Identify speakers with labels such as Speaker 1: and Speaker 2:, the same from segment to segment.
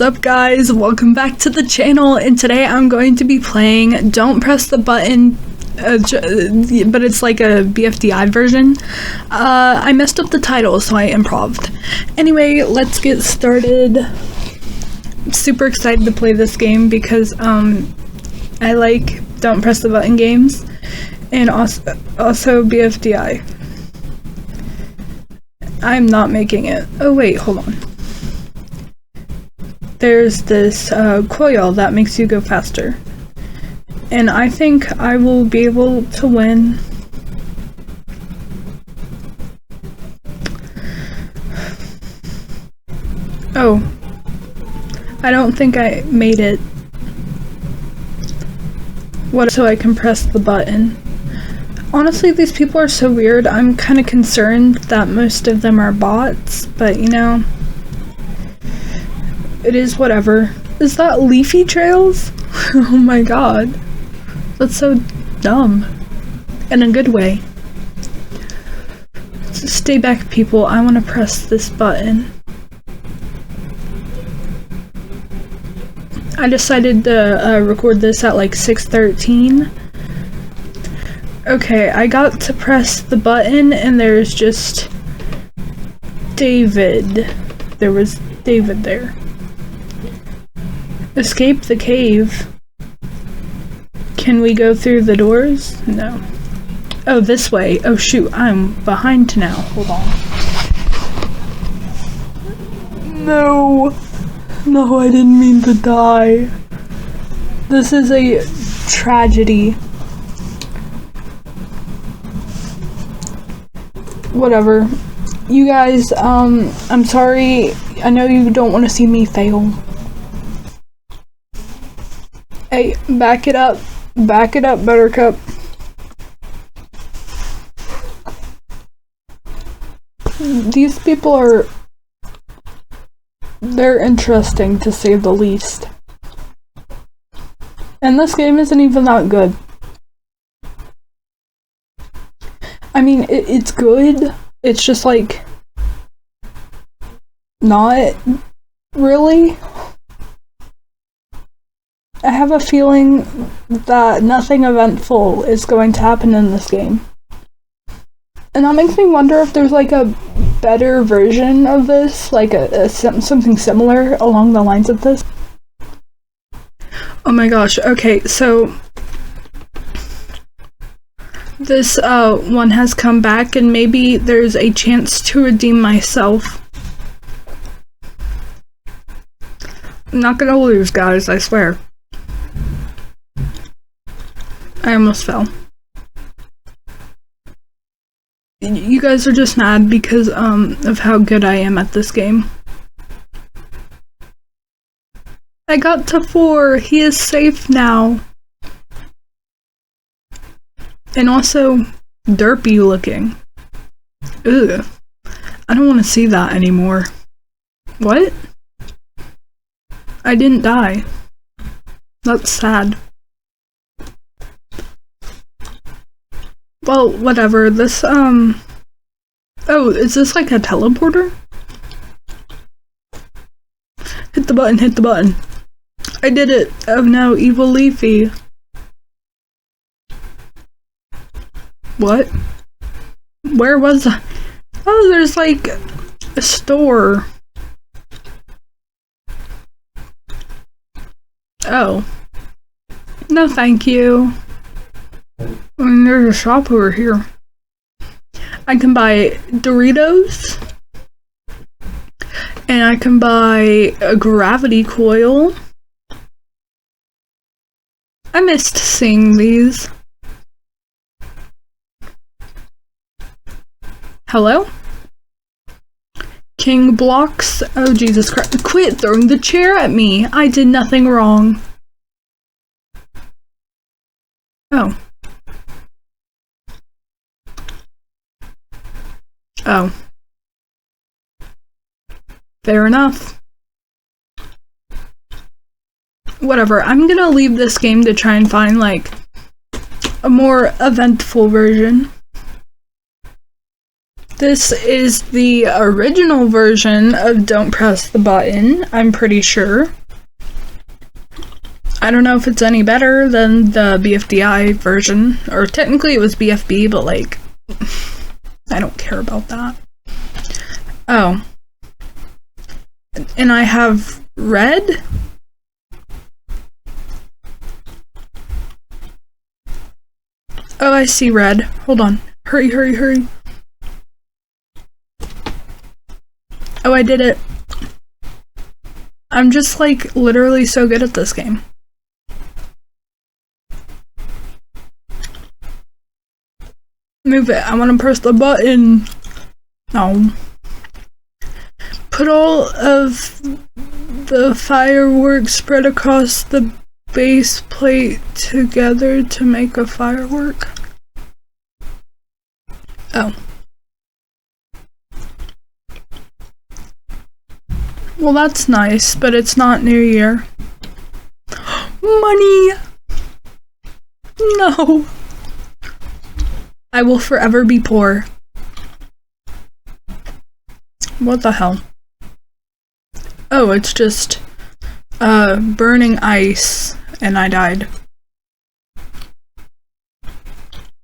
Speaker 1: up, guys? Welcome back to the channel, and today I'm going to be playing Don't Press the Button, but it's like a bfdi version. I messed up the title, so I improv'd. Anyway, let's get started. I'm super excited to play this game because I like Don't Press the Button games, and also bfdi. I'm not making it. Oh wait, hold on. There's this coil that makes you go faster. And I think I will be able to win. Oh. I don't think I made it. What, so I can press the button. Honestly, these people are so weird. I'm kind of concerned that most of them are bots, but you know, it is whatever. Is that Leafy Trails? Oh my god. That's so dumb. In a good way. Stay back, people. I want to press this button. I decided to record this at like 6:13. Okay, I got to press the button and there's just David. There was David there. Escape the cave. Can we go through the doors? No. Oh, this way. Oh shoot, I'm behind now. Hold on. No. No, I didn't mean to die. This is a tragedy. Whatever. You guys, I'm sorry. I know you don't want to see me fail. Hey, back it up. Back it up, Buttercup. These people are... they're interesting, to say the least. And this game isn't even that good. I mean, it's good. It's just like... not really. I have a feeling that nothing eventful is going to happen in this game. And that makes me wonder if there's like a better version of this, like something similar along the lines of this. Oh my gosh, okay, so this one has come back and maybe there's a chance to redeem myself. I'm not gonna lose, guys, I swear. I almost fell. You guys are just mad because of how good I am at this game. I got to 4. He is safe now. And also derpy looking. Ugh. I don't want to see that anymore. What? I didn't die. That's sad. Well, whatever, this, oh, is this like a teleporter? Hit the button, hit the button. I did it! Oh no, evil Leafy. What? Where was I? Oh, there's like a store. Oh. No, thank you. And there's a shop over here. I can buy Doritos. And I can buy a gravity coil. I missed seeing these. Hello? King blocks. Oh, Jesus Christ. Quit throwing the chair at me. I did nothing wrong. Oh. Oh. Fair enough. Whatever, I'm gonna leave this game to try and find, like, a more eventful version. This is the original version of Don't Press the Button, I'm pretty sure. I don't know if it's any better than the BFDI version, or technically it was BFB, but like, I don't care about that. Oh. And I have red? Oh, I see red. Hold on. Hurry, hurry, hurry. Oh, I did it. I'm just like literally so good at this game. Move it. I want to press the button. No. Put all of the fireworks spread across the base plate together to make a firework. Oh. Well, that's nice, but it's not New Year. Money! No! I will forever be poor. What the hell? Oh, it's just burning ice, and I died.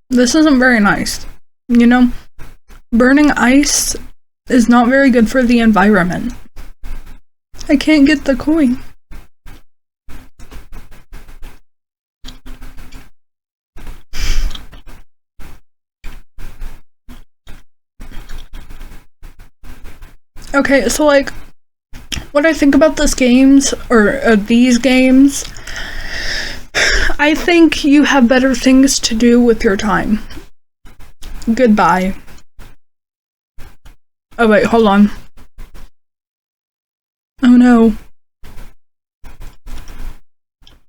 Speaker 1: This isn't very nice. You know, burning ice is not very good for the environment. I can't get the coin. Okay, so like, what I think about this games, or these games, I think you have better things to do with your time. Goodbye. Oh wait, hold on. Oh no.